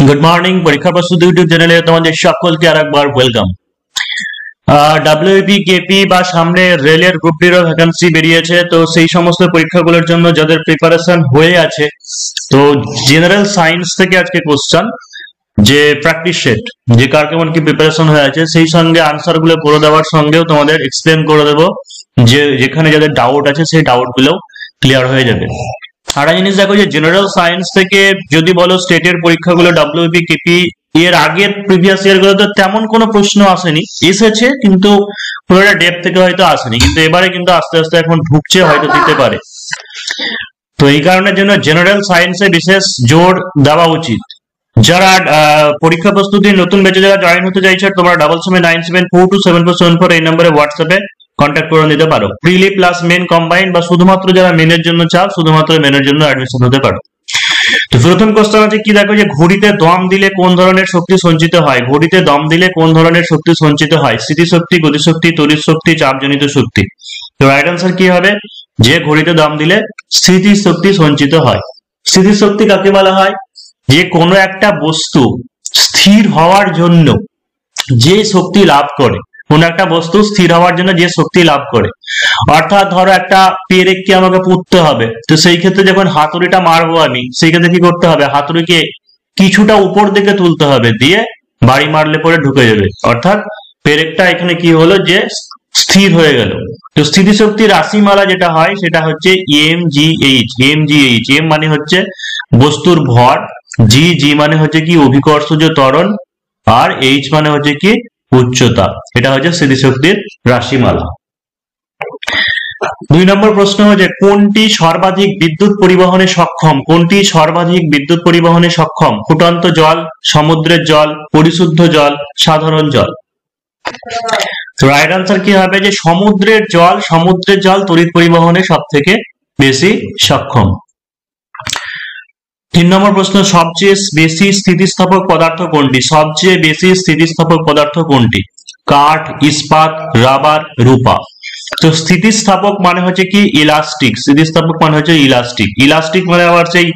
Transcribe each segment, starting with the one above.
Good morning. পরীক্ষা প্রস্তুতি YouTube চ্যানেলে তোমাদের সকলকে আরেকবার ওয়েলকাম। ডাব্লিউপি কেপি বা সামনে রেলের গ্রুপ ডির ভ্যাকেন্সি বেরিয়েছে, তো সেই সমস্ত পরীক্ষাগুলোর জন্য যাদের প্রিপারেশন হয়ে আছে, তো জেনারেল সায়েন্স থেকে আজকে কোশ্চেন, যে প্র্যাকটিস সেট যে কার কেমন কি প্রিপারেশন হয়ে আছে সেই সঙ্গে আনসার গুলো করে দেওয়ার সঙ্গেও তোমাদের এক্সপ্লেন করে দেবো যে যেখানে যাদের ডাউট আছে সেই ডাউট গুলো ক্লিয়ার হয়ে যাবে। আর একটা জিনিস দেখো, যে জেনারেল সায়েন্স থেকে যদি বলো স্টেটের পরীক্ষাগুলো ডাব্লিউপি কেপি এর আগের প্রিভিয়াস ইয়ার গুলোতে তেমন কোনো প্রশ্ন আসেনি, এসেছে কিন্তু পুরোটা ডেপ থেকে হয়তো আসেনি, কিন্তু এবারে কিন্তু আস্তে আস্তে এখন ঢুকছে, হয়তো দিতে পারে। তো এই কারণের জন্য জেনারেল সায়েন্সে বিশেষ জোর দেওয়া উচিত। যারা পরীক্ষা প্রস্তুতি নতুন ব্যাচে যারা জয়েন হতে চাইছে, তোমরা 7794274747 এই নম্বরে হোয়াটসঅ্যাপে কন্ট্যাক্ট করে নিতে পারো। প্রিলি প্লাস মেন কম্বাইন্ড বা শুধুমাত্র যারা মেনের জন্য চাও শুধুমাত্র মেনের জন্য অ্যাডমিশন হতে পারো। তো প্রথম কোশ্চেন আছে কি, দেখো যে ঘড়িতে দম দিলে কোন ধরনের শক্তি সঞ্চিত হয়? ঘড়িতে দম দিলে কোন ধরনের শক্তি সঞ্চিত হয়? স্মৃতিশক্তি, গতিশক্তি, তড়িৎ শক্তি, চাপজনিত শক্তি। তো রাইট আনসার কি হবে? যে ঘড়িতে দম দিলে স্মৃতিশক্তি সঞ্চিত হয়। স্মৃতিশক্তি কাকে বলা হয়? যে কোনো একটা বস্তু স্থির হওয়ার জন্য যে শক্তি লাভ করে, কোন একটা বস্তু স্থির হওয়ার জন্য যে শক্তি লাভ করে, অর্থাৎ ধরো একটা পেরেককে আমাকে পুঁততে হবে, তো সেই ক্ষেত্রে যখন হাতুড়িটা মারবো আমি, সেই ক্ষেত্রে কি করতে হবে? হাতুড়িকে কিছুটা উপর দিকে তুলতে হবে, দিয়ে বাড়ি মারলে পরে ঢুকে যাবে, অর্থাৎ পেরেকটা এখানে কি হলো, যে স্থির হয়ে গেল। তো স্থিতিশক্তির রাশিমালা যেটা হয় সেটা হচ্ছে এমজিএইচ। এমজিএইচ, এম মানে হচ্ছে বস্তুর ভর, জি জি মানে হচ্ছে কি অভিকর্ষজ ত্বরণ, আর এইচ মানে হচ্ছে কি উচ্চতা। এটা হচ্ছে স্থিতিশক্তির রাশিমালা। 2 নম্বর প্রশ্ন হচ্ছে কোনটি সর্বাধিক বিদ্যুৎ পরিবহনে সক্ষম? কোনটি সর্বাধিক বিদ্যুৎ পরিবহনে সক্ষম? ফুটন্ত জল, সমুদ্রের জল, পরিশুদ্ধ জল, সাধারণ জল। তো রাইট আনসার কি হবে? যে সমুদ্রের জল। সমুদ্রের জল তড়িৎ পরিবহনে সব থেকে বেশি সক্ষম। 3 নম্বর প্রশ্ন, সবচেয়ে বেশি স্থিতিস্থাপক পদার্থ কোনটি? সবচেয়ে বেশি স্থিতিস্থাপক পদার্থ কোনটি? কাঠ, ইস্পাত, রাবার, রূপা। তো স্থিতিস্থাপক মানে হচ্ছে কি ইলাস্টিক। স্থিতিস্থাপক মানে হচ্ছে ইলাস্টিক। ইলাস্টিক মানে আবার সেই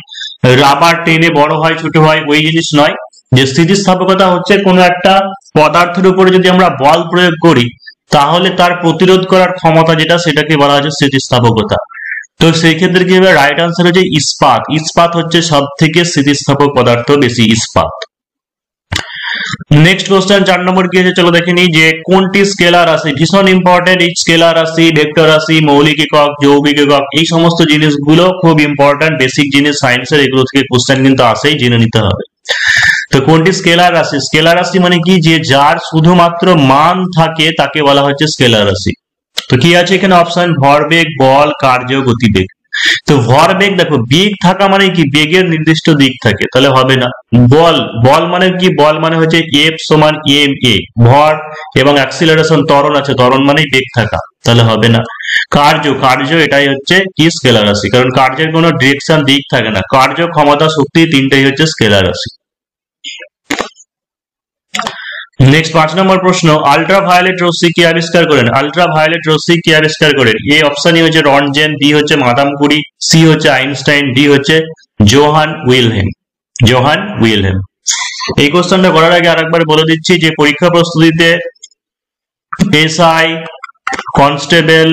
রাবার টেনে বড় হয় ছোট হয় ওই জিনিস নয়। যে স্থিতিস্থাপকতা হচ্ছে কোনো একটা পদার্থের উপরে যদি আমরা বল প্রয়োগ করি তাহলে তার প্রতিরোধ করার ক্ষমতা যেটা, সেটাকে বলা হচ্ছে স্থিতিস্থাপকতা। তো সেই ক্ষেত্রে কি হবে? রাইট আনসার হচ্ছে ইস্পাত। ইস্পাত হচ্ছে সব থেকে স্থিতিস্থাপক পদার্থ বেশি, ইস্পাত। নেক্সট কোশ্চেন 4 নম্বর কি আছে চলো দেখে নিই, যে কোনটি স্কেলার রাশি? ভীষণ ইম্পর্টেন্ট। এই স্কেলার রাশি, ভেক্টর রাশি, মৌলিক একক, যৌগিক একক, এই সমস্ত জিনিসগুলো খুব ইম্পর্টেন্ট, বেসিক জিনিস সায়েন্সের, এগুলো থেকে কোশ্চেন কিন্তু আসেই, জেনে নিতে হবে। তো কোনটি স্কেলার রাশি? স্কেলার রাশি মানে কি, যে যার শুধুমাত্র মান থাকে তাকে বলা হচ্ছে স্কেলার রাশি। তো কি আছে এখানে অপশন? ভরবেগ, বল, কার্য, গতিবেগ। তো ভরবেগ দেখো, বেগ থাকা মানে কি বেগের নির্দিষ্ট দিক থাকে, তাহলে হবে না। বল, বল মানে কি? বল মানে হচ্ছে এফ সমান এম এ। ভর এবং অ্যাক্সিলারেশন, ত্বরণ আছে, ত্বরণ মানে বেগ থাকা, তাহলে হবে না। কার্য, কার্য এটাই হচ্ছে কি স্কেলার রাশি, কারণ কার্যের কোনো ডিরেকশন দিক থাকে না। কার্য, ক্ষমতা, শক্তি তিনটাই হচ্ছে স্কেলার রাশি। নেক্সট 5 নম্বর প্রশ্ন, আল্ট্রা ভায়োলেট রশ্মি কি আবিষ্কার করেন? আল্ট্রা ভায়োলেট রশ্মি কি আবিষ্কার করেন? এ অপশনই হচ্ছে রন্টজেন, বি হচ্ছে মাদাম কুরি, সি হচ্ছে আইনস্টাইন, ডি হচ্ছে জোহান উইলহেম। Johann Wilhelm. এই কোশ্চেনটা করার আগে আরেকবার বলে দিচ্ছি যে পরীক্ষা প্রস্তুতিতে এসআই, কনস্টেবল,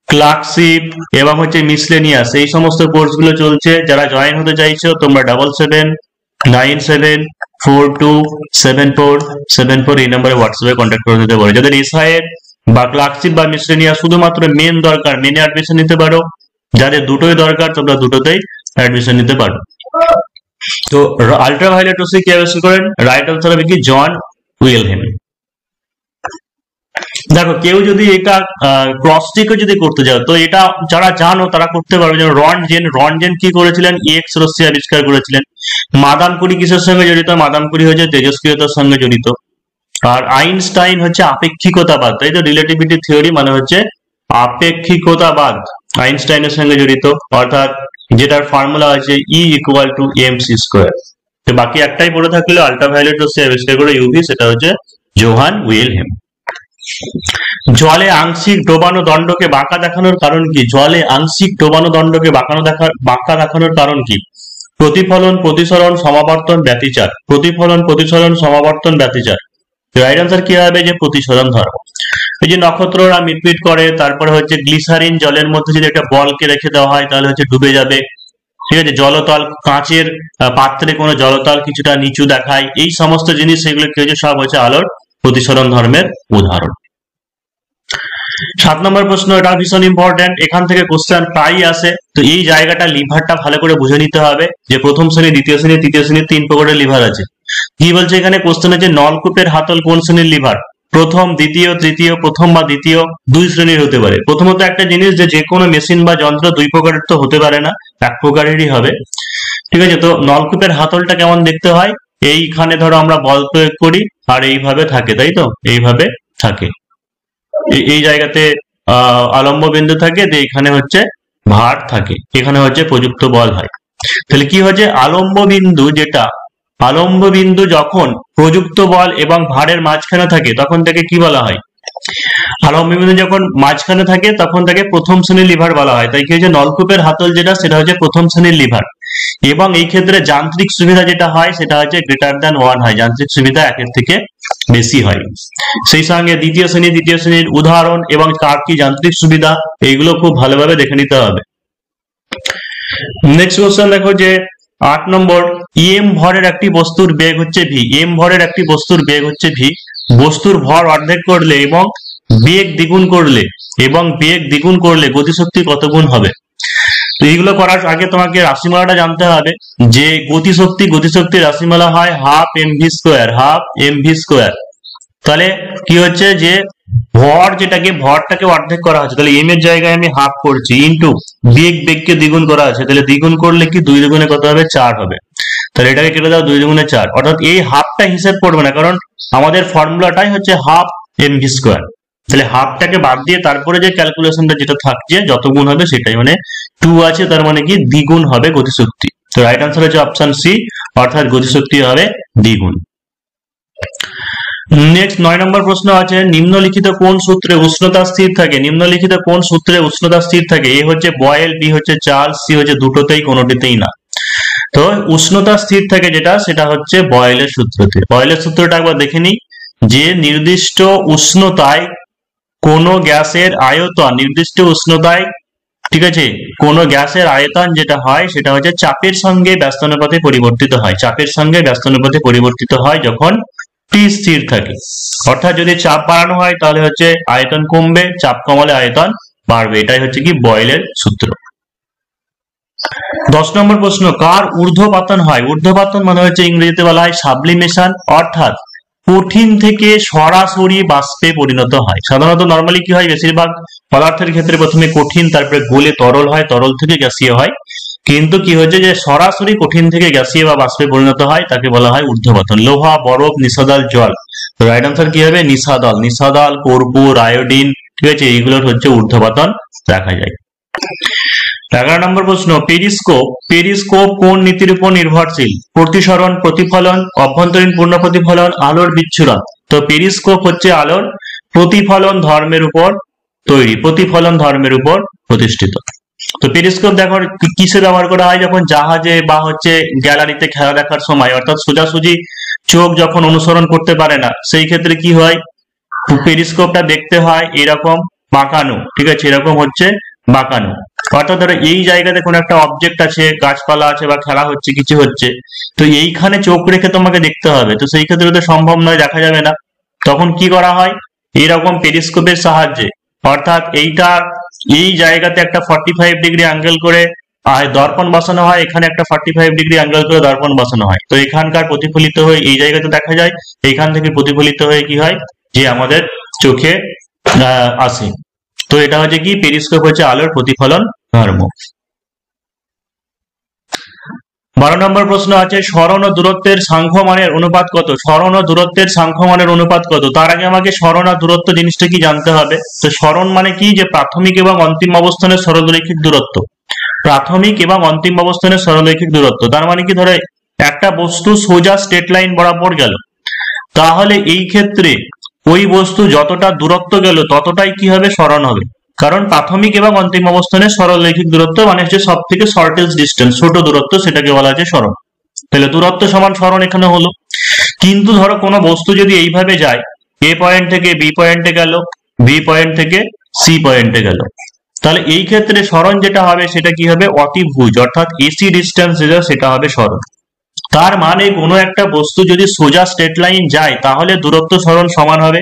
ক্লার্কশিপ এবং হচ্ছে মিসলেনিয়াস এই সমস্ত কোর্সগুলো চলছে। যারা জয়েন হতে চাইছো তোমরা 7797427474 এই নম্বরে হোয়াটসঅ্যাপে কন্ট্যাক্ট করে দিতে পারো। যাদের এসআই বা ক্লার্কশিপ বা মিসলেনিয়াস শুধুমাত্র মেন দরকার, মেনে অ্যাডমিশন নিতে পারো। যাদের দুটোই দরকার তোমরা দুটোতেই অ্যাডমিশন নিতে পারো। তো আল্ট্রা ভায়োলেট রশ্মি কি আবিষ্কার করেন? রাইট আনসার হবে কি জন উইলহেম। দেখো কেউ যদি এটা ক্রস চেকও যদি করতে যাও তো এটা যারা জানো তারা করতে পারবে। যেমন রন্টজেন, রন্টজেন কি করেছিলেন? এক্স রশ্মি আবিষ্কার করেছিলেন। মাদাম কুরি কিসের সঙ্গে জড়িত? মাদাম কুরি হচ্ছে তেজস্ক্রিয়তার সঙ্গে জড়িত। আর আইনস্টাইন হচ্ছে আপেক্ষিকতাবাদ, তাই তো, রিলেটিভিটি থিওরি মানে হচ্ছে আপেক্ষিকতাবাদ, আইনস্টাইনের সঙ্গে জড়িত, অর্থাৎ যেটার ফর্মুলা আছে E=mc²। তো বাকি একটাই পড়ে থাকলে আল্ট্রাভায়োলেট রশ্মি আবিষ্কার করে ইউভি, সেটা হচ্ছে জোহান উইলহেম। জলে আংশিক ডোবানো দণ্ডকে বাঁকা দেখানোর কারণ কি? জলে আংশিক ডোবানো দণ্ডকে বাঁকা দেখানোর কারণ কি? প্রতিফলন, প্রতিসরণ, সমাবর্তন, ব্যতিচার। প্রতিফলন, প্রতিসরণ, সমাবর্তন, ব্যতিচার। রাইট আনসার কি হবে? যে প্রতিসরণ ধর্ম। এই যে নক্ষত্ররা মিটমিট করে, তারপরে হচ্ছে গ্লিসারিন জলের মধ্যে যদি একটা বলকে রেখে দেওয়া হয় তাহলে হচ্ছে ডুবে যাবে। ঠিক আছে, জলতল, কাঁচের পাত্রে কোনো জলতল কিছুটা নিচু দেখায়, এই সমস্ত জিনিস সেগুলো কি হচ্ছে? সব হচ্ছে আলোর প্রতিসরণ ধর্মের উদাহরণ। 7 নম্বর প্রশ্ন, এটা ভীষণ ইম্পর্টেন্ট, এখান থেকে কোশ্চেন প্রায়ই আসে। তো এই জায়গাটা লিভারটা ভালো করে বুঝে নিতে হবে যে প্রথম শ্রেণী, দ্বিতীয় শ্রেণী, তৃতীয় শ্রেণীর 3 প্রকারের লিভার আছে। কি বলছে এখানে কোশ্চেন হচ্ছে নলকূপের হাতল কোন শ্রেণীর লিভার? প্রথম, দ্বিতীয়, তৃতীয়, প্রথম বা দ্বিতীয়, 2 শ্রেণীর হতে পারে। প্রথমত একটা জিনিস যে কোনো মেশিন বা যন্ত্র 2 প্রকারের তো হতে পারে না, 1 প্রকারেরই হবে। ঠিক আছে, তো নলকূপের হাতলটা কেমন দেখতে হয়? এইখানে ধরো আমরা বল প্রয়োগ করি আর এইভাবে থাকে, তাই তো? এইভাবে থাকে, এই জায়গাতে আলম্ব বিন্দু থাকে, এখানে হচ্ছে ভার থাকে, এখানে হচ্ছে প্রযুক্ত বল হয়। তাহলে কি হচ্ছে? আলম্ব বিন্দু যখন প্রযুক্ত বল এবং ভারের মাঝখানে থাকে তখন তাকে কি বলা হয়? আলম্ব বিন্দু যখন মাঝখানে থাকে তখন তাকে প্রথম শ্রেণীর লিভার বলা হয়। তাই কি হচ্ছে? নলকূপের হাতল যেটা, সেটা হচ্ছে প্রথম শ্রেণীর লিভার। এবং এই ক্ষেত্রে যান্ত্রিক সুবিধা যেটা হয় সেটা হচ্ছে গ্রেটার দ্যান 1 হয়, যান্ত্রিক সুবিধা 1 থেকে বেশি হয়। সেই সঙ্গে তৃতীয় শ্রেণীর উদাহরণ এবং কার কি যান্ত্রিক সুবিধা, এইগুলো খুব ভালোভাবে দেখে নিতে হবে। নেক্সট কোশ্চেন দেখো যে 8 নম্বর, এম ভরের একটি বস্তুর বেগ হচ্ছে ভি। এম ভরের একটি বস্তুর বেগ হচ্ছে ভি। বস্তুর ভর অর্ধেক করলে এবং বেগ দ্বিগুণ করলে গতিশক্তি কত গুণ হবে? তো এইগুলো করার আগে তোমাকে রাশিমালাটা জানতে হবে যে গতিশক্তির রাশিমালা হয় হাফ mv স্কোয়ার। তাহলে কি হচ্ছে যে ভরটাকে অর্ধেক করা হচ্ছে, তাহলে এম এর জায়গায় আমি হাফ করছি, ইন্টু বেগকে দ্বিগুণ করা আছে, তাহলে দ্বিগুণ করলে কি 2 দুগুণে কত হবে? 4 হবে। তাহলে এটাকে কেটে দাও, 2 দুগুণে 4, অর্থাৎ এই হাফটা হিসেব করবে না, কারণ আমাদের ফর্মুলাটাই হচ্ছে হাফ mv স্কোয়ার। তাহলে হাফটাকে বাদ দিয়ে তারপরে যে ক্যালকুলেশনটা যেটা থাকছে যত গুণ হবে সেটাই, মানে 2 আছে, তার মানে কি দ্বিগুণ হবে গতিশক্তি। তো রাইট আনসার হচ্ছে অপশন সি, অর্থাৎ গতিশক্তি হবে দ্বিগুণ। নেক্সট 9 নম্বর প্রশ্ন আছে, নিম্নলিখিত কোন সূত্রে উষ্ণতা স্থির থাকে? নিম্নলিখিত কোন সূত্রে উষ্ণতা স্থির থাকে? এ হচ্ছে বয়েল, বি হচ্ছে চার্লস, সি হচ্ছে দুটোতেই কোনোটিতেই না। তো উষ্ণতা স্থির থাকে যেটা, সেটা হচ্ছে বয়েলের সূত্রতে। বয়েলের সূত্রটা একবার দেখে নিই, যে নির্দিষ্ট উষ্ণতায় কোন গ্যাসের আয়তন, নির্দিষ্ট উষ্ণতায়, ঠিক আছে, কোন গ্যাসের আয়তন যেটা হয় সেটা হচ্ছে চাপের সঙ্গে ব্যস্তানুপাতে পরিবর্তিত হয়। চাপের সঙ্গে ব্যস্তানুপাতে পরিবর্তিত হয় যখন টি স্থির থাকে। অর্থাৎ যদি চাপ বাড়ানো হয় তাহলে হচ্ছে আয়তন কমবে, চাপ কমালে আয়তন বাড়বে। এটাই হচ্ছে কি বয়েলের সূত্র। 10 নম্বর প্রশ্ন, কার ঊর্ধ্বপাতন হয়? ঊর্ধ্বপাতন মানে হচ্ছে ইংরেজিতে বলা হয় সাবলিমেশন, অর্থাৎ কঠিন থেকে সরাসরি বাষ্পে পরিণত হয়। সাধারণত নরমালি কি হয়, বেশিরভাগ পদার্থের ক্ষেত্রে প্রথমে কঠিন, তারপরে গলে তরল হয়, তরল থেকে গ্যাসীয় হয়। কিন্তু কি হচ্ছে যে সরাসরি কঠিন থেকে গ্যাসীয় বা বাষ্পে পরিণত হয়, তাকে বলা হয় ঊর্ধ্বপাতন। লোহা, বরফ, নিশাদল, জল। তো রাইট আনসার কি হবে? নিশাদল, কর্পূর, আয়োডিন, ঠিক আছে, এইগুলোর হচ্ছে ঊর্ধ্বপাতন দেখা যায়। 11 নম্বর প্রশ্ন, পেরিস্কোপ কোন নীতির উপর নির্ভরশীল? প্রতিসরণ, প্রতিফলন, অভ্যন্তরীণ পূর্ণ প্রতিফলন, আলোর বিচ্ছুরণ। তো পেরিস্কোপ হচ্ছে আলোর প্রতিফলন ধর্মের উপর তৈরি, প্রতিফলন ধর্মের উপর প্রতিষ্ঠিত। তো পেরিস্কোপ দেখো কিসে ব্যবহার করা হয়? যখন জাহাজে বা হচ্ছে গ্যালারিতে খেলা দেখার সময়, অর্থাৎ সোজাসুজি চোখ যখন অনুসরণ করতে পারে না, সেই ক্ষেত্রে কি হয়, পেরিস্কোপটা দেখতে হয় এরকম বাঁকানো, ঠিক আছে, এরকম হচ্ছে বাঁকানো। অর্থাৎ ধরো এই জায়গাতে কোনো একটা অবজেক্ট আছে, গাছপালা আছে বা খেলা হচ্ছে, কিছু হচ্ছে, তো এইখানে চোখ রেখে তোমাকে দেখতে হবে। তো সেই ক্ষেত্রে তো সম্ভব নয়, দেখা যাবে না। তখন কি করা হয়? এইরকম পেরিস্কোপের সাহায্যে, অর্থাৎ এই জায়গাতে একটা 45 ডিগ্রি অ্যাঙ্গেল করে দর্পণ বসানো হয়, এখানে একটা 45 ডিগ্রি অ্যাঙ্গেল করে দর্পণ বসানো হয়। তো এখানকার প্রতিফলিত হয়ে এই জায়গাতে দেখা যায়, এইখান থেকে প্রতিফলিত হয়ে কি হয়, যে আমাদের চোখে আসে। তো এটা হচ্ছে কি, পেরিস্কোপ হচ্ছে আলোর প্রতিফলন ধর্ম। 12 নম্বর প্রশ্ন আছে, সরণ ও দূরত্বের সাংখ্যমানের অনুপাত কত? সরণ ও দূরত্বের সাংখ্যমানের অনুপাত কত? তার আগে আমাকে সরণ আর দূরত্ব জিনিসটা কি জানতে হবে। তো সরণ মানে কি, যে প্রাথমিক এবং অন্তিম অবস্থানের সরলরৈখিক দূরত্ব। প্রাথমিক এবং অন্তিম অবস্থানের সরলরৈখিক দূরত্ব, তার মানে কি, ধরে একটা বস্তু সোজা স্ট্রেট লাইন বরাবর গেল, তাহলে এই ক্ষেত্রে ওই বস্তু যতটা দূরত্ব গেল ততটাই কি হবে, সরণ হবে। কারণ প্রাথমিক এবং অন্তিম অবস্থানে সরলরৈখিক দূরত্ব মানে হচ্ছে সব থেকে শর্টেস্ট ডিস্টেন্স, ছোট দূরত্ব, সেটাকে বলা হচ্ছে সরণ। তাহলে দূরত্ব সমান সরণ এখানে হলো। কিন্তু ধরো কোনো বস্তু যদি এইভাবে যায়, এ পয়েন্ট থেকে বি পয়েন্টে গেল, বি পয়েন্ট থেকে সি পয়েন্টে গেল, তাহলে এই ক্ষেত্রে সরণ যেটা হবে সেটা কি হবে, অতিভুজ, অর্থাৎ এসি ডিস্টেন্স যেটা সেটা হবে সরণ। তার মানে কোনো একটা বস্তু যদি সোজা স্ট্রেট লাইন যায় তাহলে দূরত্ব সরণ সমান হবে,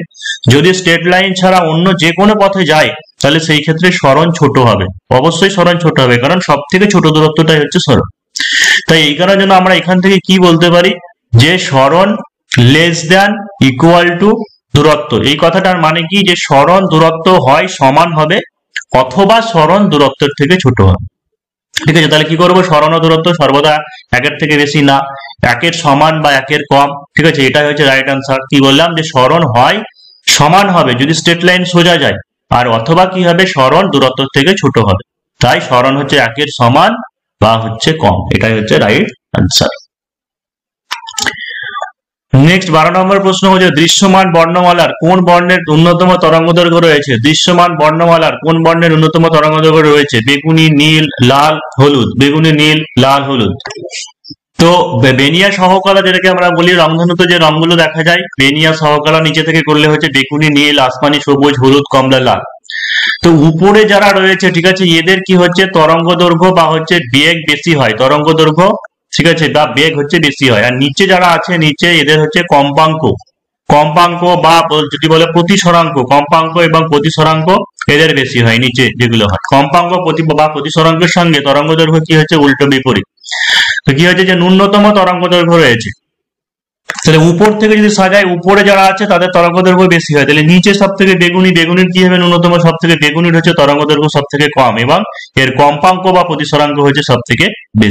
যদি স্ট্রেট লাইন ছাড়া অন্য যে কোনো পথে যায় তাহলে সেই ক্ষেত্রে সরণ ছোট হবে, অবশ্যই সরণ ছোট হবে, কারণ সব থেকে ছোট দূরত্বটাই হচ্ছে সরণ। তাই এই কারণের জন্য আমরা এখান থেকে কি বলতে পারি, যে সরণ লেস দ্যান ইকুয়াল টু দূরত্ব। এই কথাটার মানে কি, যে সরণ দূরত্ব হয় সমান হবে অথবা সরণ দূরত্বের থেকে ছোট হবে। ঠিক আছে, তাহলে কি করবো, সরণ ও দূরত্ব সর্বদা একের থেকে বেশি না, একের সমান বা একের কম। ঠিক আছে, এটাই হচ্ছে রাইট আনসার। কি বললাম, যে সরণ হয় সমান হবে যদি স্ট্রেট লাইন সোজা যায়, আর অথবা কি হবে, সরণ দূরত্ব থেকে ছোট হবে। তাই সরণ হচ্ছে একের সমান বা হচ্ছে কম, এটাই হচ্ছে রাইট আনসার। নেক্সট 12 নম্বর প্রশ্ন হচ্ছে, দৃশ্যমান বর্ণমালার কোন বর্ণের ন্যূনতম তরঙ্গদৈর্ঘ্য রয়েছে? দৃশ্যমান বর্ণমালার কোন বর্ণের ন্যূনতম তরঙ্গদৈর্ঘ্য রয়েছে? বেগুনি, নীল, লাল, হলুদ। বেগুনি, নীল, লাল, হলুদ। তো বেনিয়া সহকলা যেটাকে আমরা বলি, রংধনুতে যে রংগুলো দেখা যায়, বেনিয়া সহকলা নিচে থেকে করলে হচ্ছে বেগুনি, নীল, আসমানি সবুজ, হলুদ, কমলা, লাল। তো উপরে যারা রয়েছে, ঠিক আছে, এদের কি হচ্ছে তরঙ্গ দৈর্ঘ্য বা হচ্ছে বেগ বেশি হয়, তরঙ্গ দৈর্ঘ্য, ঠিক আছে, বা বেগ হচ্ছে বেশি হয়। আর নিচে যারা আছে, নিচে এদের হচ্ছে কম্পাঙ্ক, কম্পাঙ্ক বা যদি বলে প্রতিসরাঙ্ক, কম্পাঙ্ক এবং প্রতিসরাঙ্ক এদের বেশি হয়, নিচে যেগুলো হয়। কম্পাঙ্ক বা প্রতিসরাঙ্কের সঙ্গে তরঙ্গ দৈর্ঘ্য কি হচ্ছে উল্টো বিপরীত। তো কি হচ্ছে, যে ন্যূনতম তরঙ্গ দৈর্ঘ্য রয়েছে, তাহলে উপর থেকে যদি সাজায়, উপরে যারা আছে তাদের তরঙ্গ দৈর্ঘ্য বেশি হয়, তাহলে নিচে সব থেকে বেগুনি, বেগুনির কি হবে ন্যূনতম, সব থেকে বেগুনির হচ্ছে তরঙ্গ দৈর্ঘ্য সব থেকে কম, এবং এর কম্পাঙ্ক বা প্রতিসরাঙ্ক হচ্ছে সব থেকে বেশি।